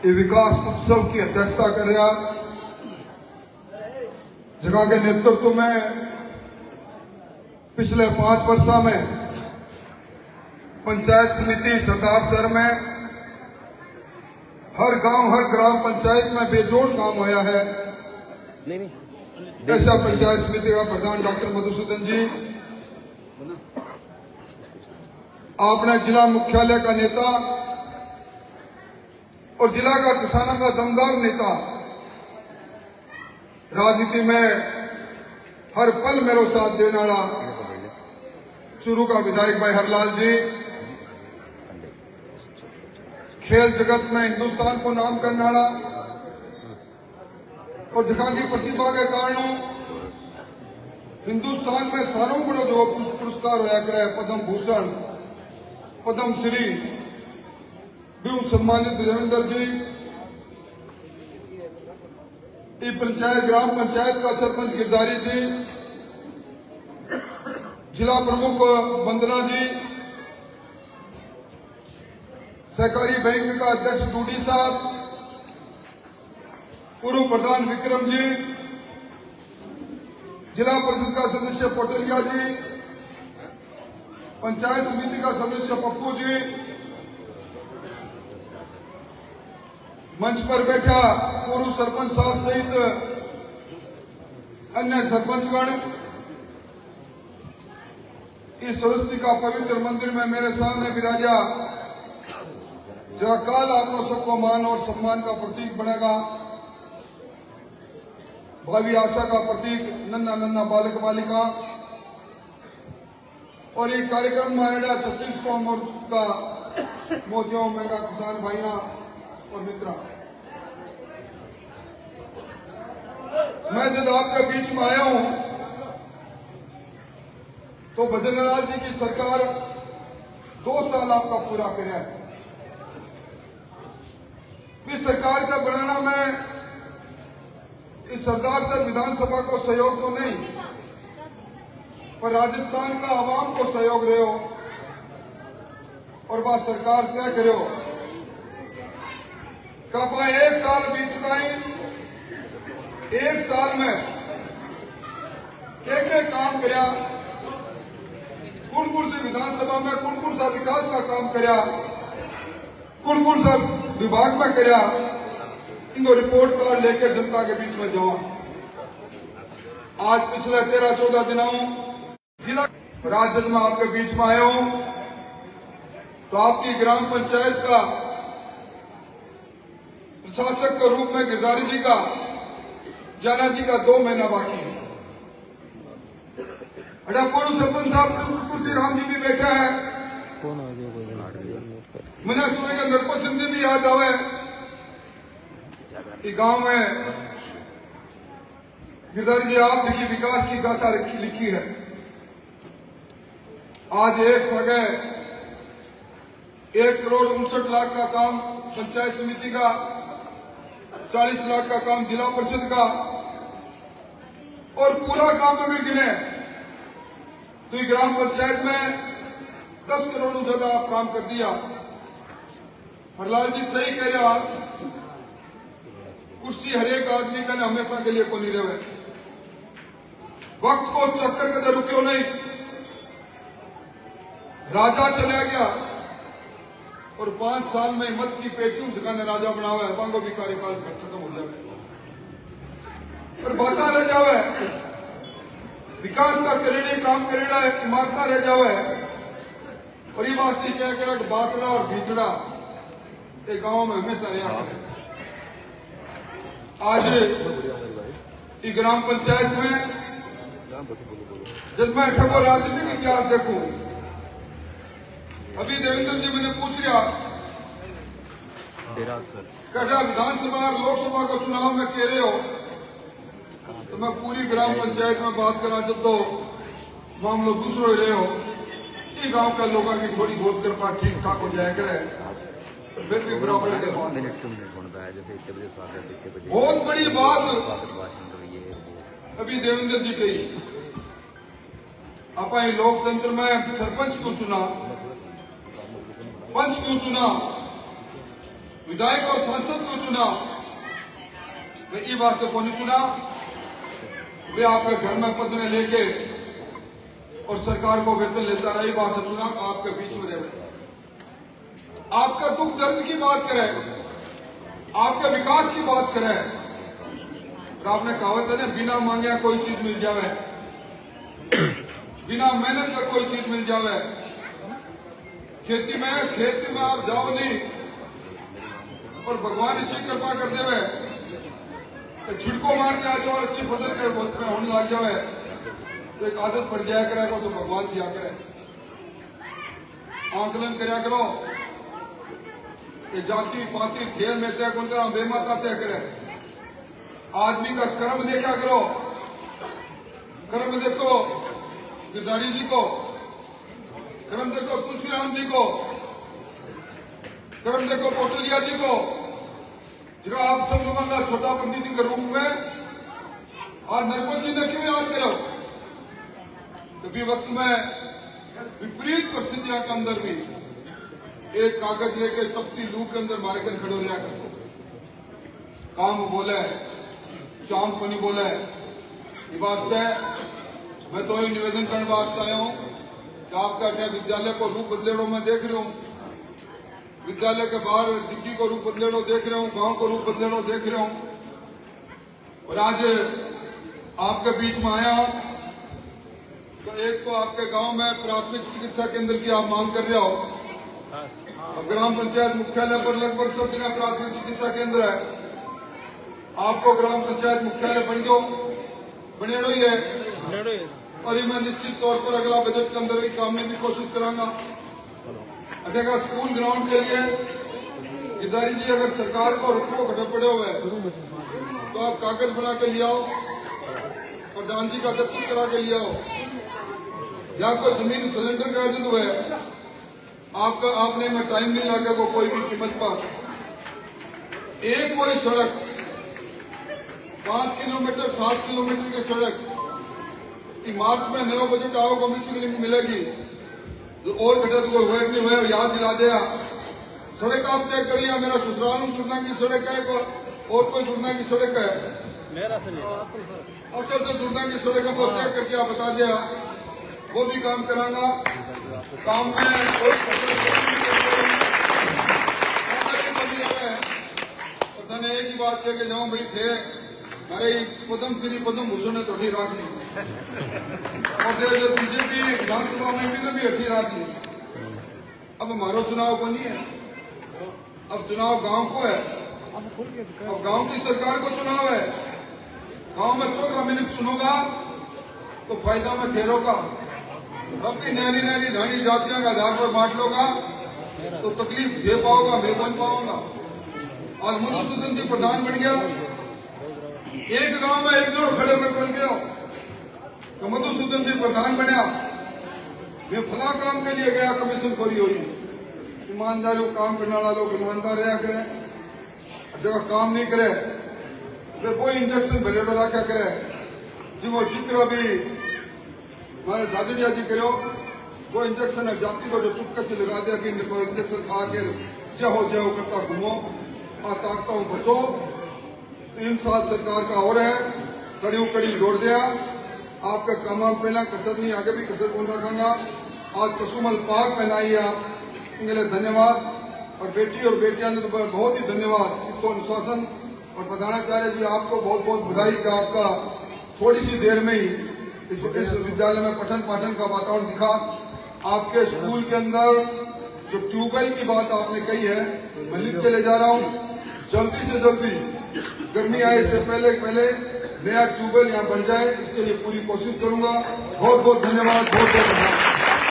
ये विकास उत्सव की अध्यक्षता कर रहा जगह के नेतृत्व में पिछले 5 वर्षों में पंचायत समिति सरदार शहर में हर गांव हर ग्राम पंचायत में बेजोड़ काम होया है। ऐसा पंचायत समिति का प्रधान डॉक्टर मधुसूदन जी, आपने जिला मुख्यालय का नेता और जिला का किसानों का दमदार नेता, राजनीति में हर पल मेरे साथ देने वाला चूरू का विधायक भाई हरलाल जी, खेल जगत में हिंदुस्तान को नाम करने वाला और जगह की प्रतिभा के कारण हिंदुस्तान में सारों को जो पुरस्कार होया करे, पद्म भूषण पद्म श्री भी सम्मानित देवेंद्र जी, पंचायत ग्राम पंचायत का सरपंच गिरधारी जी, जिला प्रमुख वंदना जी, सहकारी बैंक का अध्यक्ष डूडी साहब, पूर्व प्रधान विक्रम जी, जिला परिषद का सदस्य पटेलिया जी, पंचायत समिति का सदस्य पप्पू जी, मंच पर बैठा पूर्व सरपंच साहब सहित अन्य सरपंचगण, इस सरस्वती का पवित्र मंदिर में मेरे सामने विराजा, जहाँ काल आपको सबको मान और सम्मान का प्रतीक बनेगा, भावी आशा का प्रतीक नन्ना नन्ना बालक बालिका, और ये कार्यक्रम में आएगा 36 कौम का मोतियों मेगा किसान भाइयों और मित्रा, मैं जब आपके बीच में आया हूं तो बद्रीनाथ जी की सरकार 2 साल आपका पूरा कराया है। इस सरकार का बनाना में इस सरदार से विधानसभा को सहयोग तो नहीं, पर राजस्थान का आवाम को सहयोग रहे हो और वह सरकार तय करे हो। कब 1 साल बीत गए, 1 साल में क्या काम कराया, कौन से विधानसभा में कौन सा विकास का काम कराया, कौन सा विभाग में कराया, इनको रिपोर्ट कार्ड लेकर जनता के बीच में जाओ। आज पिछले 13-14 दिनों जिला राज्य में आपके बीच में आए हूं तो आपकी ग्राम पंचायत का प्रशासक के रूप में गिरधारी जी का, जाना जी का 2 महीना बाकी है। पूर्व सरपंच साहब तुलसी राम जी भी बैठा है, मुझे सुने का नरपत सिंह जी भी याद आवे कि गांव में गिरधारी जी आप देखिए विकास की गाथा लिखी है। आज एक जगह 1 करोड़ 59 लाख का काम पंचायत समिति का, 40 लाख का काम जिला परिषद का, और पूरा काम अगर गिने तो ग्राम पंचायत में 10 करोड़ ज्यादा आप काम कर दिया। हरलाल जी सही कह रहे आप, कुर्सी हर एक आदमी का हमेशा के लिए को नहीं रहे, वक्त को चक्कर कदर रुक्यो नहीं। राजा चला गया और 5 साल में मत की पेटियों जगह ने राजा बनावा है, वांगो भी कार्यकाल खत्म हो जाए पर बाता रह जावे, विकास का करेड़े काम करेड़ा इमारता रह जावे। और ये बात से क्या कह रहा बाकड़ा और भीतड़ा ये गांव में हमेशा रहा। आज ये ग्राम पंचायत में जब मैं ठगो राजनीति की इतिहास देखूं, अभी देवेंद्र जी मैंने पूछ लिया कटा विधानसभा और लोकसभा का चुनाव में कह रहे हो तो मैं पूरी ग्राम पंचायत में बात करा, जब तो मामलो दूसरों ही रहे हो, ये गांव का लोगों की थोड़ी बहुत कृपा ठीक ठाक हो जाए करे, फिर भी बराबर बहुत बड़ी बात अभी देवेंद्र जी कही। आप लोकतंत्र में सरपंच क्यों चुना, पंच क्यों चुना, विधायक और सांसद को चुना, वे ये बात को नहीं चुना, वे आपके घर में पदने लेके और सरकार को वेतन लेता रही बात से चुना आपके बीच में रहे, आपका दुख दर्द की बात करे, आपके विकास की बात करे। और आपने कहावत है ना, बिना मांगे कोई चीज मिल जावे, बिना मेहनत का कोई चीज मिल जावे। खेती में आप जाओ नहीं और भगवान इसी कृपा कर देवे तो छिड़को मार के आ जाओ और अच्छी फसल के होने लग जावे, तो एक आदत पड़ जाया करेगा तो भगवान दिया करे। आंकलन कराया करो, ये जाति पाति खेल में तय कौन करा, बेमाता तय करे। आदमी का कर्म देखा करो, कर्म देखो गिरधारी जी को, कर्म देखो तुलसीराम जी को, कर्म देखो पोटलिया जी को, जगह आप सब लोगों का छोटा पंडित के रूप में और नरपत जी ने क्यों याद करो? कभी वक्त में विपरीत परिस्थितियों के अंदर भी एक कागज लेके तपती लू के अंदर मारे कर खड़े हो रहा करते, काम बोले शाम को नहीं बोले। ये वास्ते मैं तो ये निवेदन करने वास्ते आया हूं कि आपका क्या विद्यालय को रूप बदलेड़ो मैं देख रहा हूं, विद्यालय के बाहर डिग्गी को रूप बदलेड़ो देख रहा हूं, गांव को रूप बदलेड़ो देख रहा हूं। और आज आपके बीच में आया हूं तो एक तो आपके गांव में प्राथमिक चिकित्सा केंद्र की आप मांग कर रहे हो, अब ग्राम पंचायत मुख्यालय पर लगभग सब जगह प्राथमिक चिकित्सा केंद्र है, आपको ग्राम पंचायत मुख्यालय बनेड़ो ही है। और ये मैं निश्चित तौर पर अगला बजट के अंदर भी काम की कोशिश करांगा। अच्छा स्कूल ग्राउंड के लिए गिरधारी जी अगर सरकार को रुपये घटे पड़े हुए तो आप कागज बना के ले आओ, प्रधान जी का दर्शन करा के ले आओ, या कोई जमीन सिलेंडर का दिन हुआ है आपका, आपने में टाइम नहीं लगा को कोई भी कीमत पर एक कोई सड़क 5 किलोमीटर 7 किलोमीटर की सड़क मार्च में नया बजट आओ कमीशन मिलेगी तो और घटा तो हुए नहीं हुए याद दिला दिया। सड़क आप तय करिए, मेरा ससुराल जुड़ना की सड़क है और कोई जुड़ना की सड़क है, असल से जुड़ना की सड़क है वो तय करके आप बता दिया, वो भी काम करांगा। काम में कोई पता नहीं एक ही बात कह के जाऊं भाई थे अरे पद्म श्री पद्म भूषण ने तो हठी राख ली और बीजेपी विधानसभा में भी हठी राख ली। अब हमारा चुनाव को नहीं है, अब चुनाव गांव को है, अब गांव की सरकार को चुनाव है। गांव में चौथा मिनट चुनोगा तो फायदा में ठहरोगा, अपनी नैनी नैनी ढाणी जातियों का आधार पर बांट लोगा तो तकलीफ झेल पाओगा, मैं बन पाऊंगा। आज मधुसूदन जी प्रधान बन गया, एक गांव में एक जनो खड़े में बन गया तो मधुसूदन जी प्रधान बनया, मैं फला काम के लिए गया कमीशन खोरी हुई। ईमानदारी काम करने वाला लोग ईमानदार रहा करे, जगह काम नहीं करे वे कोई इंजेक्शन भरेड़ो रखा करे, जी वो जिक्र भी हमारे दादड़िया जी करो, वो इंजेक्शन है जाति को जो चुपके से लगा दिया कि इंजेक्शन खा के जय हो करता घूमो आ ताकता हूं बचो। 3 साल सरकार का और है, कड़ी कड़ी जोड़ दिया, आपका काम पहला कसर नहीं, आगे भी कसर कौन रखांगा। आज कसुमल पाक पहनाई है आप, इनके लिए धन्यवाद। और बेटी और बेटियां ने तो बहुत ही धन्यवाद। इसको अनुशासन और प्रधानाचार्य जी आपको बहुत बहुत बधाई का आपका थोड़ी सी देर में ही इस विद्यालय में पठन पाठन का वातावरण दिखा। आपके स्कूल के अंदर जो ट्यूबवेल की बात आपने कही है मैं लिख के ले जा रहा हूँ, जल्दी से जल्दी गर्मी आए इससे पहले नया ट्यूबवेल यहाँ बन जाए, इसके लिए पूरी कोशिश करूंगा। बहुत बहुत धन्यवाद, बहुत बहुत धन्यवाद।